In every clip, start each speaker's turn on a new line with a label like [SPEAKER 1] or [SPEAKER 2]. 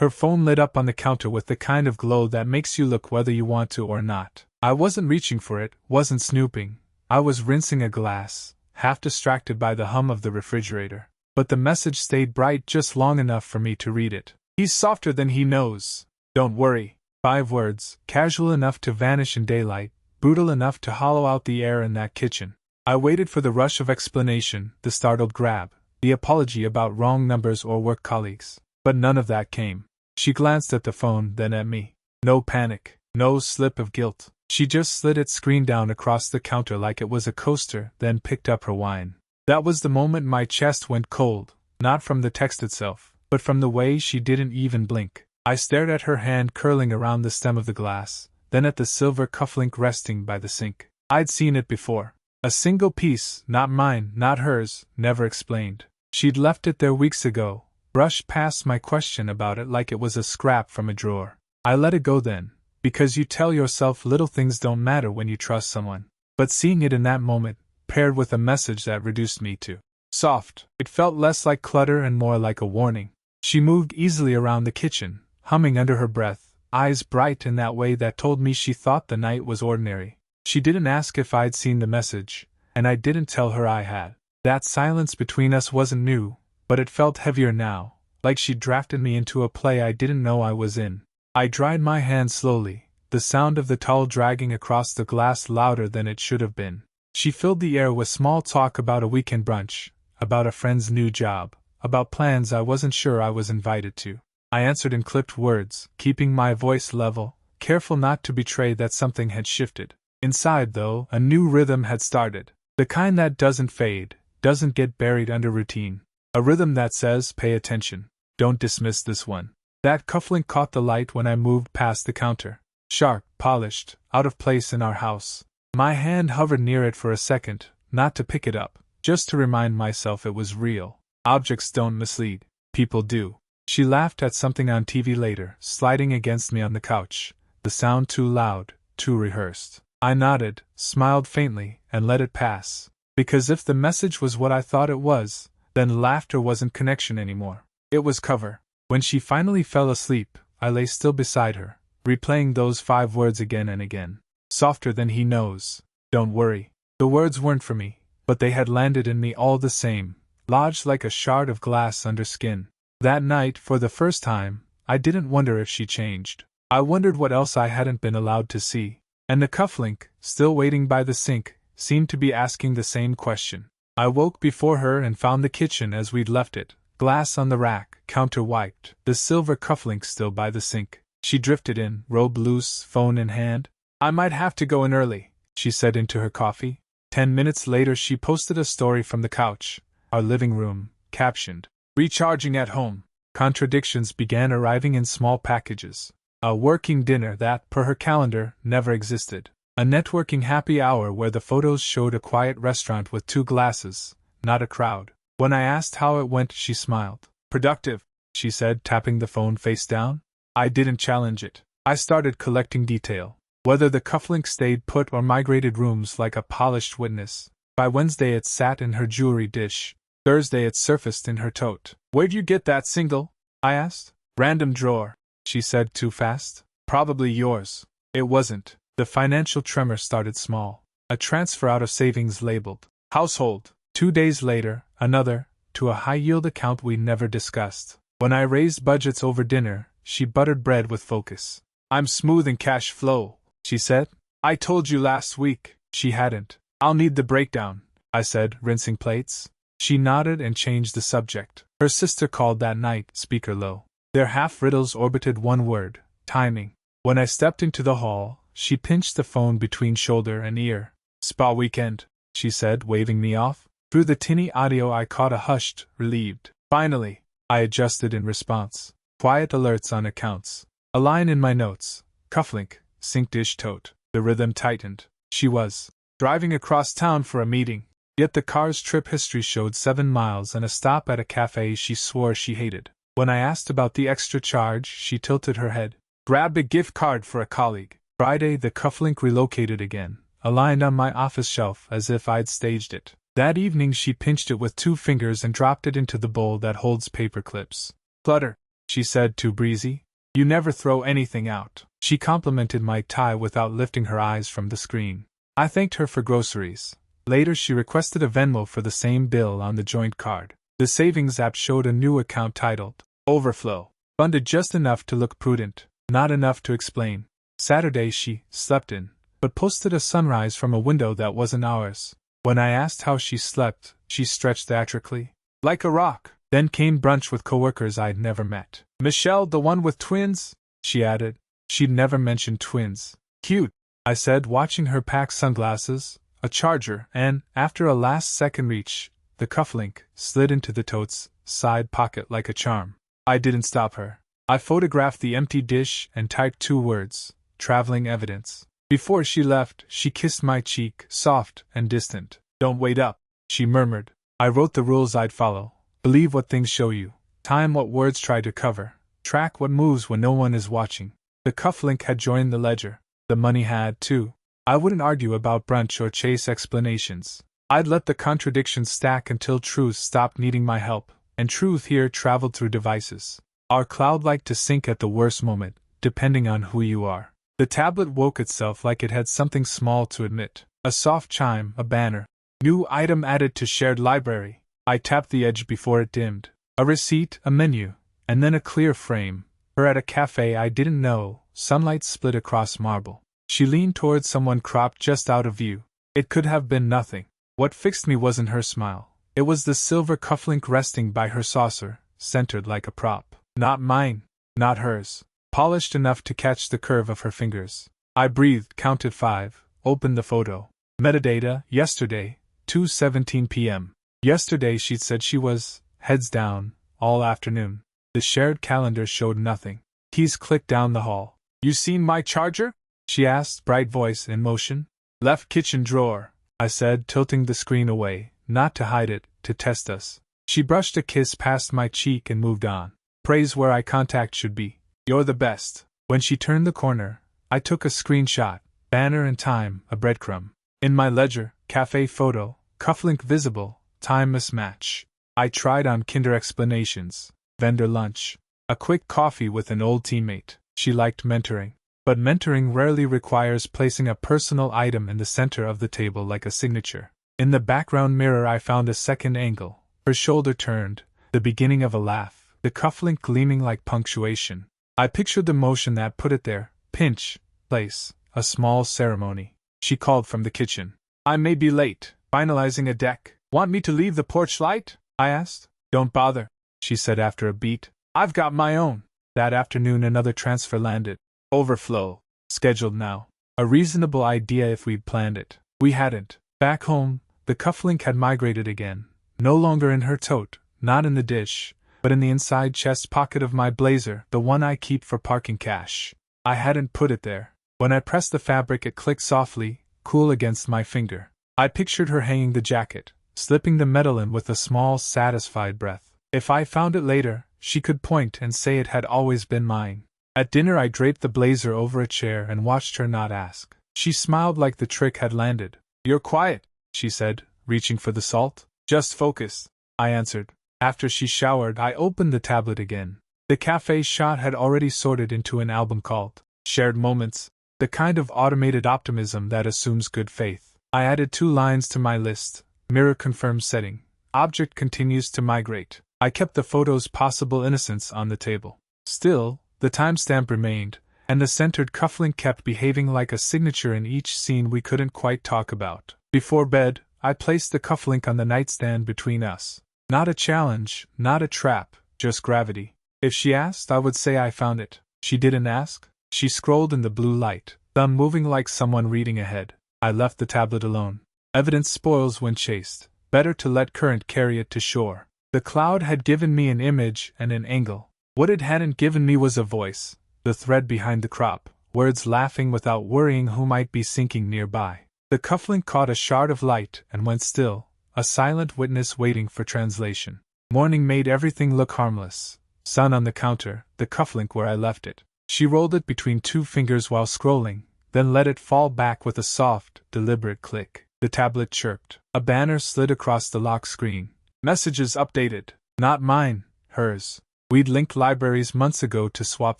[SPEAKER 1] Her phone lit up on the counter with the kind of glow that makes you look whether you want to or not. I wasn't reaching for it, wasn't snooping. I was rinsing a glass, half distracted by the hum of the refrigerator. But the message stayed bright just long enough for me to read it. He's softer than he knows. Don't worry. 5 words, casual enough to vanish in daylight, brutal enough to hollow out the air in that kitchen. I waited for the rush of explanation, the startled grab, the apology about wrong numbers or work colleagues. But none of that came. She glanced at the phone, then at me. No panic, no slip of guilt. She just slid its screen down across the counter like it was a coaster, then picked up her wine. That was the moment my chest went cold, not from the text itself, but from the way she didn't even blink. I stared at her hand curling around the stem of the glass, then at the silver cufflink resting by the sink. I'd seen it before. A single piece, not mine, not hers, never explained. She'd left it there weeks ago, brushed past my question about it like it was a scrap from a drawer. I let it go then, because you tell yourself little things don't matter when you trust someone. But seeing it in that moment, paired with a message that reduced me to soft, it felt less like clutter and more like a warning. She moved easily around the kitchen, humming under her breath, eyes bright in that way that told me she thought the night was ordinary. She didn't ask if I'd seen the message, and I didn't tell her I had. That silence between us wasn't new, but it felt heavier now, like she'd drafted me into a play I didn't know I was in. I dried my hand slowly, the sound of the towel dragging across the glass louder than it should have been. She filled the air with small talk about a weekend brunch, about a friend's new job, about plans I wasn't sure I was invited to. I answered in clipped words, keeping my voice level, careful not to betray that something had shifted. Inside, though, a new rhythm had started. The kind that doesn't fade, doesn't get buried under routine. A rhythm that says, pay attention. Don't dismiss this one. That cufflink caught the light when I moved past the counter. Sharp, polished, out of place in our house. My hand hovered near it for a second, not to pick it up, just to remind myself it was real. Objects don't mislead. People do. She laughed at something on TV later, sliding against me on the couch, the sound too loud, too rehearsed. I nodded, smiled faintly, and let it pass. Because if the message was what I thought it was, then laughter wasn't connection anymore. It was cover. When she finally fell asleep, I lay still beside her, replaying those 5 words again and again. Softer than he knows. Don't worry. The words weren't for me, but they had landed in me all the same, lodged like a shard of glass under skin. That night, for the first time, I didn't wonder if she changed. I wondered what else I hadn't been allowed to see. And the cufflink, still waiting by the sink, seemed to be asking the same question. I woke before her and found the kitchen as we'd left it, glass on the rack, counter wiped, the silver cufflink still by the sink. She drifted in, robe loose, phone in hand. I might have to go in early, she said into her coffee. 10 minutes later she posted a story from the couch, our living room, captioned, "Recharging at home." Contradictions began arriving in small packages. A working dinner that, per her calendar, never existed. A networking happy hour where the photos showed a quiet restaurant with 2 glasses, not a crowd. When I asked how it went, she smiled. "Productive," she said, tapping the phone face down. I didn't challenge it. I started collecting detail. Whether the cufflink stayed put or migrated rooms like a polished witness. By Wednesday it sat in her jewelry dish. Thursday it surfaced in her tote. "Where'd you get that single?" I asked. "Random drawer," she said too fast. "Probably yours." It wasn't. The financial tremor started small. A transfer out of savings labeled household. 2 days later, another, to a high-yield account we never discussed. When I raised budgets over dinner, she buttered bread with focus. "I'm smooth in cash flow," she said. "I told you last week." She hadn't. "I'll need the breakdown," I said, rinsing plates. She nodded and changed the subject. Her sister called that night, speaker low. Their half-riddles orbited one word, timing. When I stepped into the hall, she pinched the phone between shoulder and ear. "Spa weekend," she said, waving me off. Through the tinny audio I caught a hushed, relieved, "Finally," I adjusted in response. Quiet alerts on accounts. A line in my notes. Cufflink, sink dish tote. The rhythm tightened. She was driving across town for a meeting. Yet the car's trip history showed 7 miles and a stop at a cafe she swore she hated. When I asked about the extra charge, she tilted her head. "Grabbed a gift card for a colleague." Friday the cufflink relocated again, aligned on my office shelf as if I'd staged it. That evening she pinched it with 2 fingers and dropped it into the bowl that holds paper clips. "Clutter," she said, too breezy. You never throw anything out. She complimented my tie without lifting her eyes from the screen. I thanked her for groceries. Later she requested a Venmo for the same bill on the joint card. The savings app showed a new account titled Overflow. Funded just enough to look prudent, not enough to explain. Saturday she slept in, but posted a sunrise from a window that wasn't ours. When I asked how she slept, she stretched theatrically. Like a rock. Then came brunch with coworkers I'd never met. Michelle, the one with twins? She added. She'd never mentioned twins. Cute, I said, watching her pack sunglasses, a charger, and, after a last-second reach, the cufflink slid into the tote's side pocket like a charm. I didn't stop her. I photographed the empty dish and typed 2 words, traveling evidence. Before she left, she kissed my cheek, soft and distant. Don't wait up, she murmured. I wrote the rules I'd follow. Believe what things show you. Time what words try to cover. Track what moves when no one is watching. The cufflink had joined the ledger. The money had, too. I wouldn't argue about brunch or chase explanations. I'd let the contradictions stack until truth stopped needing my help, and truth here traveled through devices. Our cloud liked to sync at the worst moment, depending on who you are. The tablet woke itself like it had something small to admit. A soft chime, a banner. New item added to shared library. I tapped the edge before it dimmed. A receipt, a menu, and then a clear frame. Her at a cafe I didn't know, sunlight split across marble. She leaned towards someone cropped just out of view. It could have been nothing. What fixed me wasn't her smile. It was the silver cufflink resting by her saucer, centered like a prop. Not mine, not hers. Polished enough to catch the curve of her fingers. I breathed, counted 5, opened the photo. Metadata, yesterday, 2:17 p.m. Yesterday she'd said she was, heads down, all afternoon. The shared calendar showed nothing. Keys clicked down the hall. You seen my charger? She asked, bright voice in motion. Left kitchen drawer, I said, tilting the screen away, not to hide it, to test us. She brushed a kiss past my cheek and moved on. Praise where eye contact should be. You're the best. When she turned the corner, I took a screenshot, banner and time, a breadcrumb. In my ledger, cafe photo, cufflink visible, time mismatch. I tried on Kinder explanations, vendor lunch, a quick coffee with an old teammate. She liked mentoring. But mentoring rarely requires placing a personal item in the center of the table like a signature. In the background mirror I found a second angle. Her shoulder turned, the beginning of a laugh, the cufflink gleaming like punctuation. I pictured the motion that put it there. Pinch, place, a small ceremony. She called from the kitchen. I may be late, finalizing a deck. Want me to leave the porch light? I asked. Don't bother, she said after a beat. I've got my own. That afternoon another transfer landed. Overflow. Scheduled now. A reasonable idea if we'd planned it. We hadn't. Back home, the cufflink had migrated again. No longer in her tote, not in the dish, but in the inside chest pocket of my blazer, the one I keep for parking cash. I hadn't put it there. When I pressed the fabric it clicked softly, cool against my finger. I pictured her hanging the jacket, slipping the metal in with a small, satisfied breath. If I found it later, she could point and say it had always been mine. At dinner I draped the blazer over a chair and watched her not ask. She smiled like the trick had landed. You're quiet, she said, reaching for the salt. Just focus, I answered. After she showered I opened the tablet again. The cafe shot had already sorted into an album called Shared Moments, the kind of automated optimism that assumes good faith. I added 2 lines to my list. Mirror confirms setting. Object continues to migrate. I kept the photo's possible innocence on the table. Still, the timestamp remained, and the centered cufflink kept behaving like a signature in each scene we couldn't quite talk about. Before bed, I placed the cufflink on the nightstand between us. Not a challenge, not a trap, just gravity. If she asked, I would say I found it. She didn't ask. She scrolled in the blue light, thumb moving like someone reading ahead. I left the tablet alone. Evidence spoils when chased. Better to let current carry it to shore. The cloud had given me an image and an angle. What it hadn't given me was a voice, the thread behind the crop, words laughing without worrying who might be sinking nearby. The cufflink caught a shard of light and went still, a silent witness waiting for translation. Morning made everything look harmless. Sun on the counter, the cufflink where I left it. She rolled it between 2 fingers while scrolling, then let it fall back with a soft, deliberate click. The tablet chirped. A banner slid across the lock screen. Messages updated. Not mine, hers. We'd linked libraries months ago to swap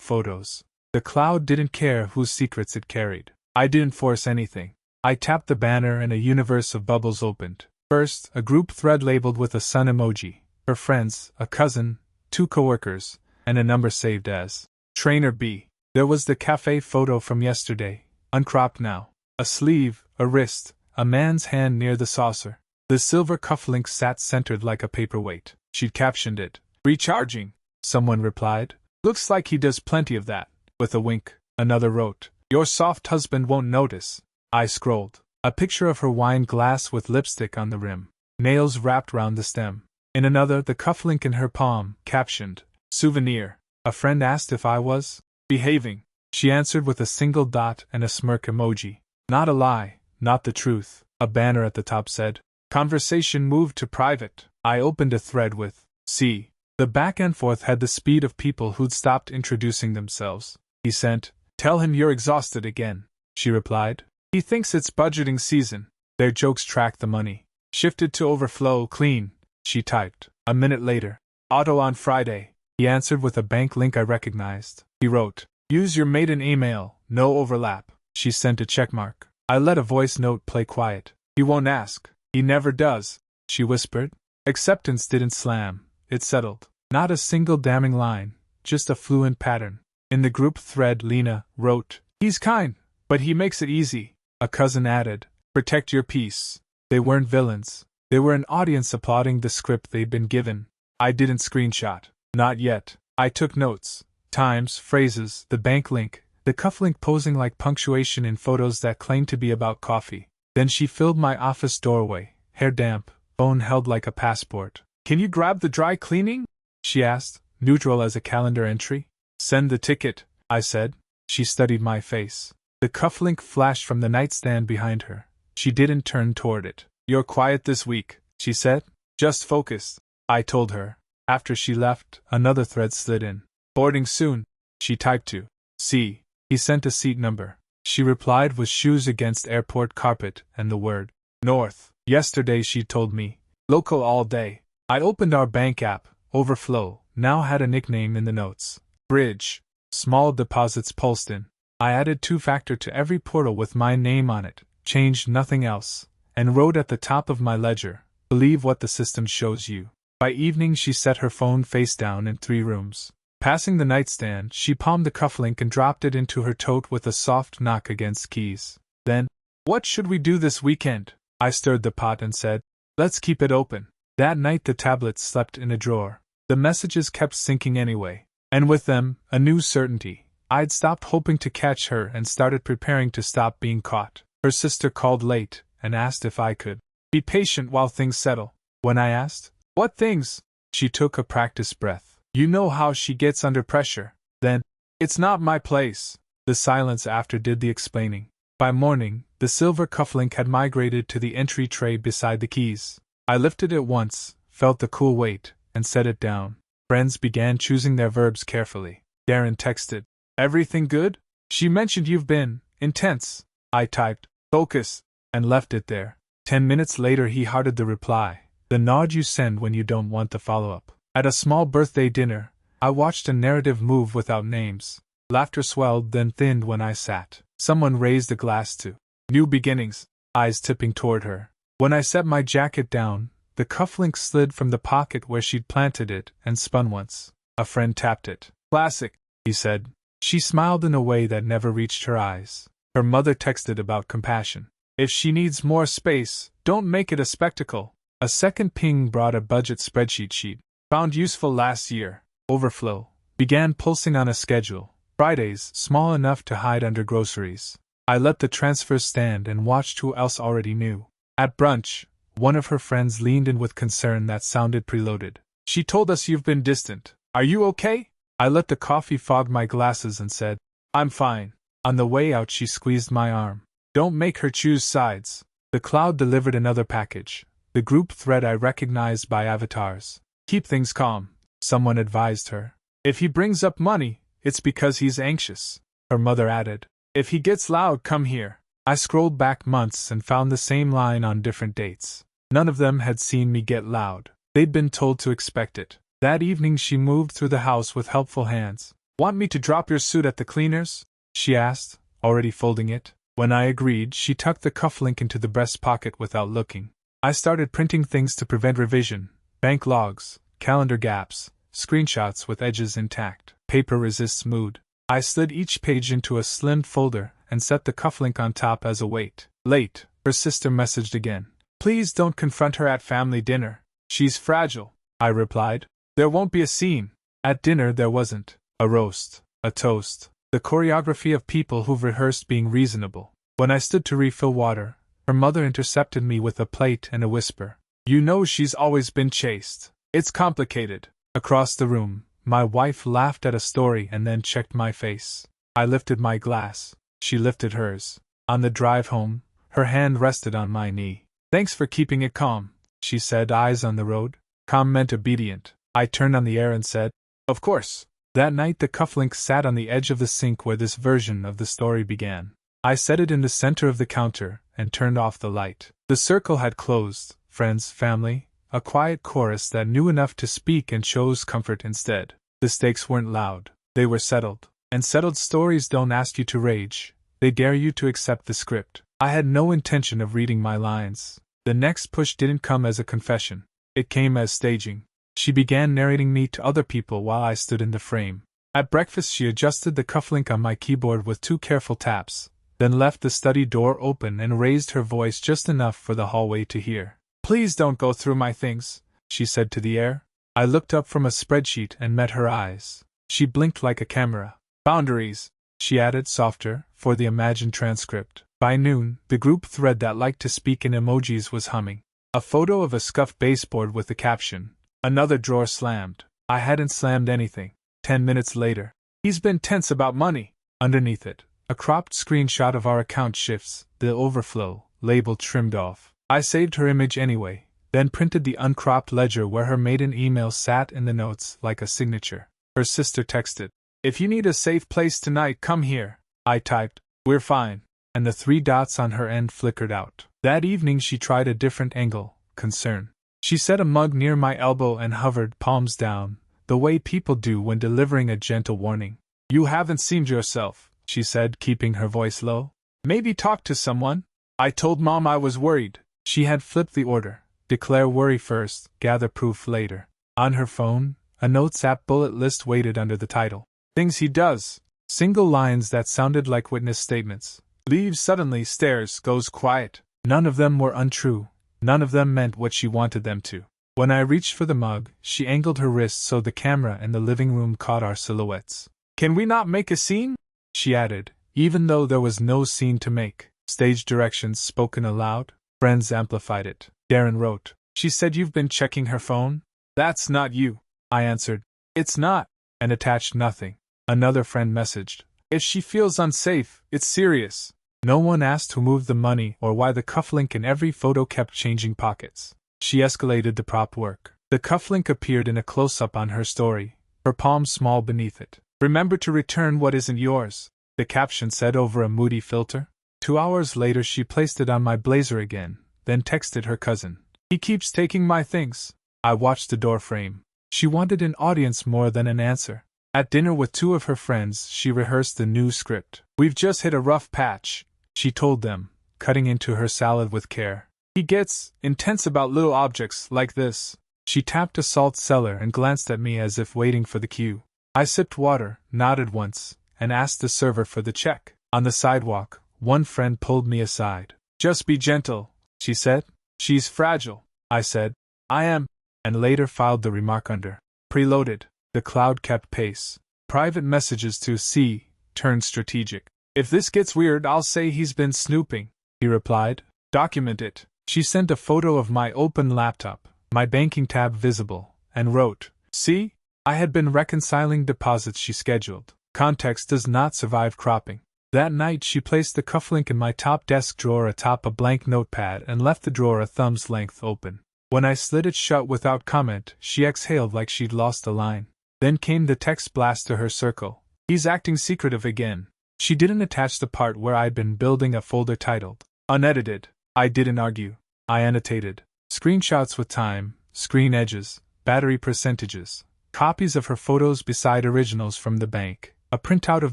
[SPEAKER 1] photos. The cloud didn't care whose secrets it carried. I didn't force anything. I tapped the banner and a universe of bubbles opened. First, a group thread labeled with a sun emoji. Her friends, a cousin, 2 coworkers, and a number saved as Trainer B. There was the cafe photo from yesterday, uncropped now. A sleeve, a wrist, a man's hand near the saucer. The silver cufflink sat centered like a paperweight. She'd captioned it, "Recharging." Someone replied, "Looks like he does plenty of that." With a wink, another wrote, "Your soft husband won't notice." I scrolled. A picture of her wine glass with lipstick on the rim, nails wrapped round the stem. In another, the cufflink in her palm, captioned, "Souvenir." A friend asked if I was behaving. She answered with a single dot and a smirk emoji. Not a lie, not the truth. A banner at the top said, "Conversation moved to private." I opened a thread with, "See." The back and forth had the speed of people who'd stopped introducing themselves. He sent, "Tell him you're exhausted again." She replied, "He thinks it's budgeting season." Their jokes tracked the money. "Shifted to overflow clean," she typed. A minute later, "Auto on Friday." He answered with a bank link I recognized. He wrote, "Use your maiden email, no overlap." She sent a checkmark. I let a voice note play quiet. "He won't ask. He never does," she whispered. Acceptance didn't slam. It settled. Not a single damning line, just a fluent pattern. In the group thread, Lena wrote, "He's kind, but he makes it easy." A cousin added, "Protect your peace." They weren't villains. They were an audience applauding the script they'd been given. I didn't screenshot. Not yet. I took notes. Times, phrases, the bank link, the cufflink posing like punctuation in photos that claimed to be about coffee. Then she filled my office doorway, hair damp, phone held like a passport. "Can you grab the dry cleaning?" she asked, neutral as a calendar entry. "Send the ticket," I said. She studied my face. The cufflink flashed from the nightstand behind her. She didn't turn toward it. "You're quiet this week," she said. "Just focus," I told her. After she left, another thread slid in. "Boarding soon," she typed to. "See." He sent a seat number. She replied with shoes against airport carpet and the word North. Yesterday she told me, "Local all day." I opened our bank app. Overflow now had a nickname in the notes. Bridge. Small deposits pulsed in. I added two-factor to every portal with my name on it, changed nothing else, and wrote at the top of my ledger, "Believe what the system shows you." By evening she set her phone face down in 3 rooms. Passing the nightstand, she palmed the cufflink and dropped it into her tote with a soft knock against keys. Then, "What should we do this weekend?" I stirred the pot and said, "Let's keep it open." That night the tablets slept in a drawer. The messages kept sinking anyway. And with them, a new certainty. I'd stopped hoping to catch her and started preparing to stop being caught. Her sister called late and asked if I could be patient while things settle. When I asked, "What things?" she took a practiced breath. You know how she gets under pressure. Then, "It's not my place." The silence after did the explaining. By morning, the silver cufflink had migrated to the entry tray beside the keys. I lifted it once, felt the cool weight, and set it down. Friends began choosing their verbs carefully. Darren texted, "Everything good?" "She mentioned you've been intense." I typed, "Focus," and left it there. 10 minutes later he hearted the reply, the nod you send when you don't want the follow-up. At a small birthday dinner, I watched a narrative move without names. Laughter swelled then thinned when I sat. Someone raised a glass to New Beginnings, eyes tipping toward her. When I set my jacket down, the cufflink slid from the pocket where she'd planted it and spun once. A friend tapped it. "Classic," he said. She smiled in a way that never reached her eyes. Her mother texted about compassion. "If she needs more space, don't make it a spectacle." A second ping brought a budget spreadsheet sheet. Found useful last year. Overflow. Began pulsing on a schedule. Fridays, small enough to hide under groceries. I let the transfers stand and watched who else already knew. At brunch, one of her friends leaned in with concern that sounded preloaded. "She told us you've been distant. Are you okay?" I let the coffee fog my glasses and said, "I'm fine." On the way out she squeezed my arm. "Don't make her choose sides." The cloud delivered another package. The group thread I recognized by avatars. "Keep things calm," someone advised her. "If he brings up money, it's because he's anxious." Her mother added, "If he gets loud, come here." I scrolled back months and found the same line on different dates. None of them had seen me get loud. They'd been told to expect it. That evening she moved through the house with helpful hands. "Want me to drop your suit at the cleaners?" she asked, already folding it. When I agreed, she tucked the cufflink into the breast pocket without looking. I started printing things to prevent revision: bank logs, calendar gaps, screenshots with edges intact. Paper resists mood. I slid each page into a slimmed folder and set the cufflink on top as a weight. Late, her sister messaged again. "Please don't confront her at family dinner. She's fragile," I replied. "There won't be a scene." At dinner there wasn't. A roast, a toast, the choreography of people who've rehearsed being reasonable. When I stood to refill water, her mother intercepted me with a plate and a whisper. "You know she's always been chaste. It's complicated." Across the room, my wife laughed at a story and then checked my face. I lifted my glass. She lifted hers. On the drive home, her hand rested on my knee. "Thanks for keeping it calm," she said, eyes on the road. Calm meant obedient. I turned on the air and said, "Of course." That night the cufflink sat on the edge of the sink where this version of the story began. I set it in the center of the counter and turned off the light. The circle had closed, friends, family, a quiet chorus that knew enough to speak and chose comfort instead. The stakes weren't loud, they were settled. And settled stories don't ask you to rage, they dare you to accept the script. I had no intention of reading my lines. The next push didn't come as a confession. It came as staging. She began narrating me to other people while I stood in the frame. At breakfast she adjusted the cufflink on my keyboard with 2 careful taps, then left the study door open and raised her voice just enough for the hallway to hear. "Please don't go through my things," she said to the air. I looked up from a spreadsheet and met her eyes. She blinked like a camera. "Boundaries," she added softer, for the imagined transcript. By noon, the group thread that liked to speak in emojis was humming. A photo of a scuffed baseboard with the caption, "Another drawer slammed." I hadn't slammed anything. 10 minutes later, "He's been tense about money." Underneath it, a cropped screenshot of our account shifts, the overflow label trimmed off. I saved her image anyway, then printed the uncropped ledger where her maiden email sat in the notes like a signature. Her sister texted, "If you need a safe place tonight, come here." I typed, "We're fine," and the 3 dots on her end flickered out. That evening she tried a different angle, concern. She set a mug near my elbow and hovered, palms down, the way people do when delivering a gentle warning. "You haven't seemed yourself," she said, keeping her voice low. "Maybe talk to someone?" I told Mom I was worried. She had flipped the order. Declare worry first, gather proof later. On her phone, a notes app bullet list waited under the title. "Things he does." Single lines that sounded like witness statements. "Leaves suddenly, stares, goes quiet." None of them were untrue. None of them meant what she wanted them to. When I reached for the mug, she angled her wrist so the camera in the living room caught our silhouettes. "Can we not make a scene?" she added, even though there was no scene to make. Stage directions spoken aloud. Friends amplified it. Darren wrote, "She said you've been checking her phone?" "That's not you," I answered. "It's not," and attached nothing. Another friend messaged, "If she feels unsafe, it's serious." No one asked who moved the money or why the cufflink in every photo kept changing pockets. She escalated the prop work. The cufflink appeared in a close-up on her story, her palm small beneath it. "Remember to return what isn't yours," the caption said over a moody filter. 2 hours later she placed it on my blazer again, then texted her cousin. "He keeps taking my things." I watched the door frame. She wanted an audience more than an answer. At dinner with 2 of her friends she rehearsed the new script. "We've just hit a rough patch," she told them, cutting into her salad with care. "He gets intense about little objects like this." She tapped a salt cellar and glanced at me as if waiting for the cue. I sipped water, nodded once, and asked the server for the check. On the sidewalk, one friend pulled me aside. "Just be gentle," she said. "She's fragile." I said, "I am," and later filed the remark under. Preloaded. The cloud kept pace. Private messages to C turned strategic. "If this gets weird, I'll say he's been snooping," he replied. "Document it." She sent a photo of my open laptop, my banking tab visible, and wrote, "See? I had been reconciling deposits she scheduled. Context does not survive cropping." That night she placed the cufflink in my top desk drawer atop a blank notepad and left the drawer a thumb's length open. When I slid it shut without comment, she exhaled like she'd lost a line. Then came the text blast to her circle. "He's acting secretive again." She didn't attach the part where I'd been building a folder titled Unedited. I didn't argue. I annotated. Screenshots with time, screen edges, battery percentages, Copies of her photos beside originals from the bank, a printout of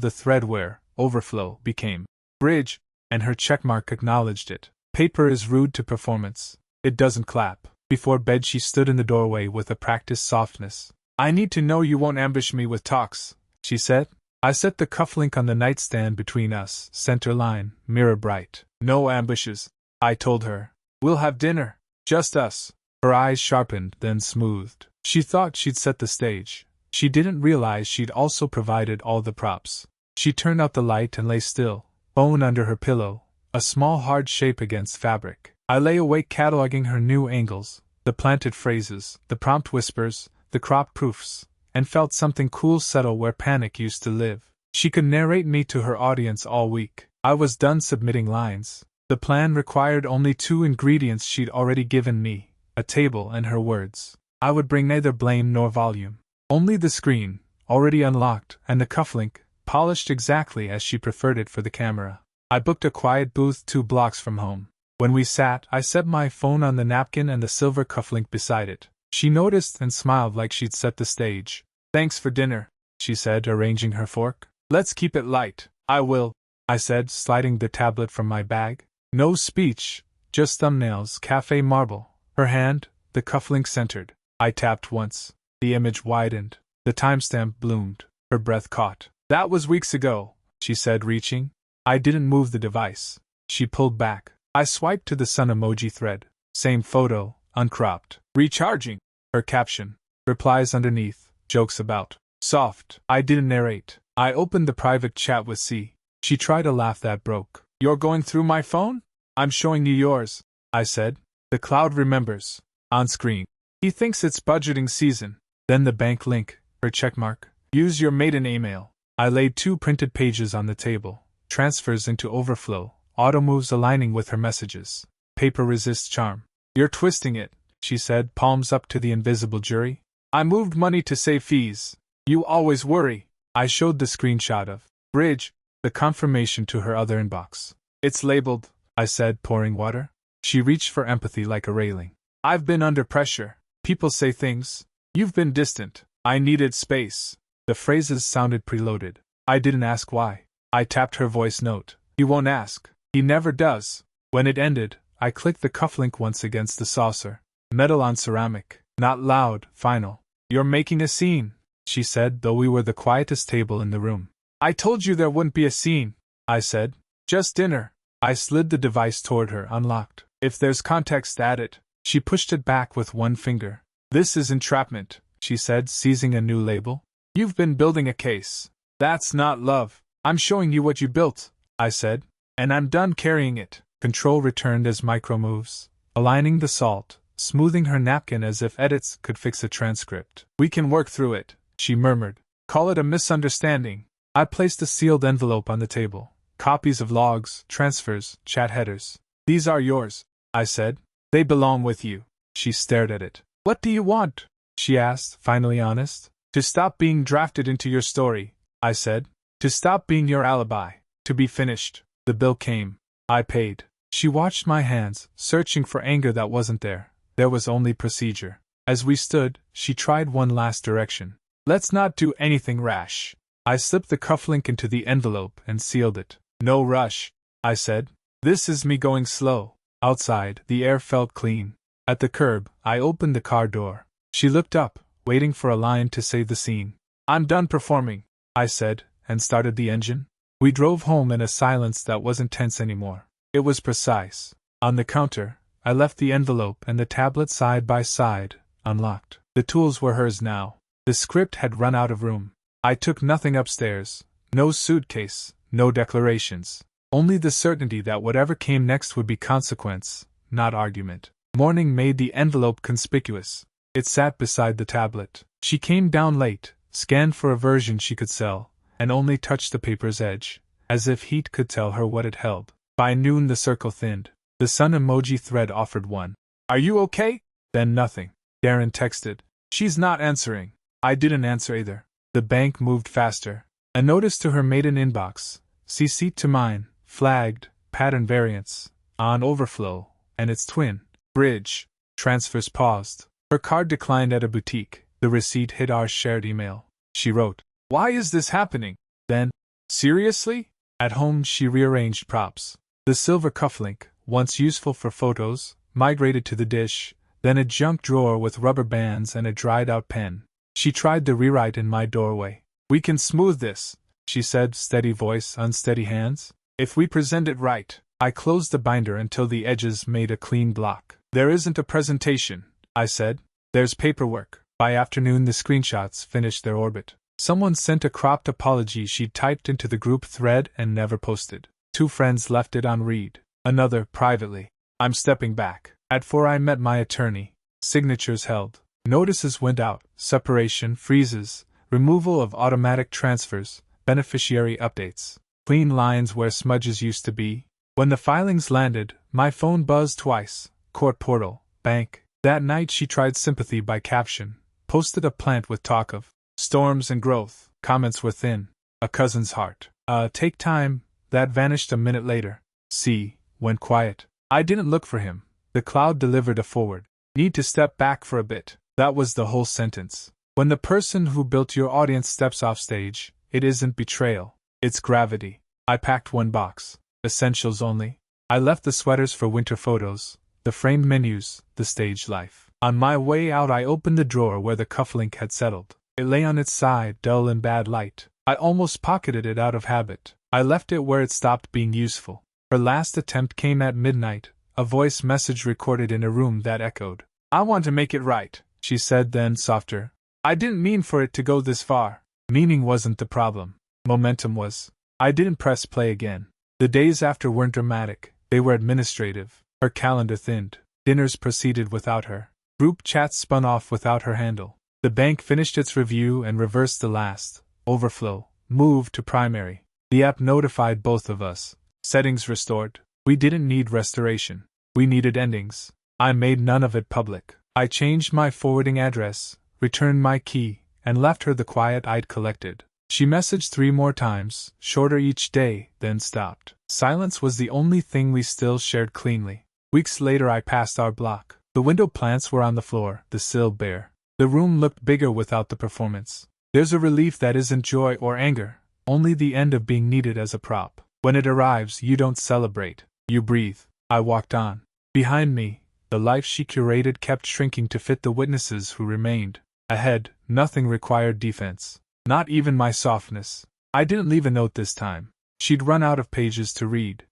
[SPEAKER 1] the thread where overflow became bridge, and her checkmark acknowledged it. Paper is rude to performance. It doesn't clap. Before bed she stood in the doorway with a practiced softness. I need to know you won't ambush me with talks, she said. I set the cufflink on the nightstand between us, center line, mirror bright. No ambushes, I told her. We'll have dinner. Just us. Her eyes sharpened, then smoothed. She thought she'd set the stage. She didn't realize she'd also provided all the props. She turned out the light and lay still, bone under her pillow, a small hard shape against fabric. I lay awake cataloging her new angles, the planted phrases, the prompt whispers, the crop proofs, and felt something cool settle where panic used to live. She could narrate me to her audience all week. I was done submitting lines. The plan required only 2 ingredients she'd already given me, a table and her words. I would bring neither blame nor volume. Only the screen, already unlocked, and the cufflink, polished exactly as she preferred it for the camera. I booked a quiet booth 2 blocks from home. When we sat, I set my phone on the napkin and the silver cufflink beside it. She noticed and smiled like she'd set the stage. Thanks for dinner, she said, arranging her fork. Let's keep it light. I will, I said, sliding the tablet from my bag. No speech, just thumbnails, cafe marble. Her hand, the cufflink centered. I tapped once. The image widened. The timestamp bloomed. Her breath caught. That was weeks ago, she said, reaching. I didn't move the device. She pulled back. I swiped to the sun emoji thread. Same photo, uncropped. Recharging. Her caption. Replies underneath. Jokes about. Soft. I didn't narrate. I opened the private chat with C. She tried a laugh that broke. You're going through my phone? I'm showing you yours, I said. The cloud remembers. On screen. He thinks it's budgeting season. Then the bank link, her checkmark. Use your maiden email. I laid 2 printed pages on the table. Transfers into overflow. Auto moves aligning with her messages. Paper resists charm. You're twisting it, she said, palms up to the invisible jury. I moved money to save fees. You always worry. I showed the screenshot of bridge, the confirmation to her other inbox. It's labeled, I said, pouring water. She reached for empathy like a railing. I've been under pressure. People say things. You've been distant. I needed space. The phrases sounded preloaded. I didn't ask why. I tapped her voice note. He won't ask. He never does. When it ended, I clicked the cufflink once against the saucer. Metal on ceramic. Not loud, final. You're making a scene, she said, though we were the quietest table in the room. I told you there wouldn't be a scene, I said. Just dinner. I slid the device toward her, unlocked. If there's context, add it. She pushed it back with one finger. This is entrapment, she said, seizing a new label. You've been building a case. That's not love. I'm showing you what you built, I said. And I'm done carrying it. Control returned as micro moves, aligning the salt, smoothing her napkin as if edits could fix a transcript. We can work through it, she murmured. Call it a misunderstanding. I placed a sealed envelope on the table. Copies of logs, transfers, chat headers. These are yours, I said. They belong with you. She stared at it. What do you want? She asked, finally honest. To stop being drafted into your story, I said. To stop being your alibi. To be finished. The bill came. I paid. She watched my hands, searching for anger that wasn't there. There was only procedure. As we stood, she tried one last direction. Let's not do anything rash. I slipped the cufflink into the envelope and sealed it. No rush, I said. This is me going slow. Outside, the air felt clean. At the curb, I opened the car door. She looked up, waiting for a line to save the scene. I'm done performing, I said, and started the engine. We drove home in a silence that wasn't tense anymore. It was precise. On the counter, I left the envelope and the tablet side by side, unlocked. The tools were hers now. The script had run out of room. I took nothing upstairs. No suitcase, no declarations. Only the certainty that whatever came next would be consequence, not argument. Morning made the envelope conspicuous. It sat beside the tablet. She came down late, scanned for a version she could sell, and only touched the paper's edge, as if heat could tell her what it held. By noon the circle thinned. The sun emoji thread offered one. Are you okay? Then nothing. Darren texted. She's not answering. I didn't answer either. The bank moved faster. A notice to her maiden inbox, CC'd to mine, flagged, pattern variants, on overflow, and its twin, bridge. Transfers paused. Her card declined at a boutique. The receipt hit our shared email. She wrote, "Why is this happening?" Then, "Seriously?" At home she rearranged props. The silver cufflink, once useful for photos, migrated to the dish, then a junk drawer with rubber bands and a dried-out pen. She tried the rewrite in my doorway. "We can smooth this," she said, steady voice, unsteady hands. "If we present it right." I closed the binder until the edges made a clean block. "There isn't a presentation," I said. "There's paperwork." By afternoon the screenshots finished their orbit. Someone sent a cropped apology she'd typed into the group thread and never posted. 2 friends left it on read. Another, privately. "I'm stepping back." At 4 I met my attorney. Signatures held. Notices went out, separation, freezes, removal of automatic transfers, beneficiary updates. Clean lines where smudges used to be. When the filings landed, my phone buzzed twice. Court portal, bank. That night she tried sympathy by caption, posted a plant with talk of storms and growth. Comments were thin. A cousin's heart. Take time. That vanished a minute later. See, went quiet. I didn't look for him. The cloud delivered a forward. Need to step back for a bit. That was the whole sentence. When the person who built your audience steps off stage, it isn't betrayal. It's gravity. I packed 1 box. Essentials only. I left the sweaters for winter photos, the framed menus, the stage life. On my way out I opened the drawer where the cufflink had settled. It lay on its side, dull in bad light. I almost pocketed it out of habit. I left it where it stopped being useful. Her last attempt came at midnight, a voice message recorded in a room that echoed. "I want to make it right," she said, then softer. "I didn't mean for it to go this far." Meaning wasn't the problem. Momentum was. I didn't press play again. The days after weren't dramatic, they were administrative. Her calendar thinned. Dinners proceeded without her. Group chats spun off without her handle. The bank finished its review and reversed the last overflow move to primary. The app notified both of us. Settings restored. We didn't need restoration. We needed endings. I made none of it public. I changed my forwarding address, returned my key, and left her the quiet I'd collected. She messaged 3 more times, shorter each day, then stopped. Silence was the only thing we still shared cleanly. Weeks later I passed our block. The window plants were on the floor, the sill bare. The room looked bigger without the performance. There's a relief that isn't joy or anger, only the end of being needed as a prop. When it arrives, you don't celebrate. You breathe. I walked on. Behind me, the life she curated kept shrinking to fit the witnesses who remained. Ahead, nothing required defense. Not even my softness. I didn't leave a note this time. She'd run out of pages to read.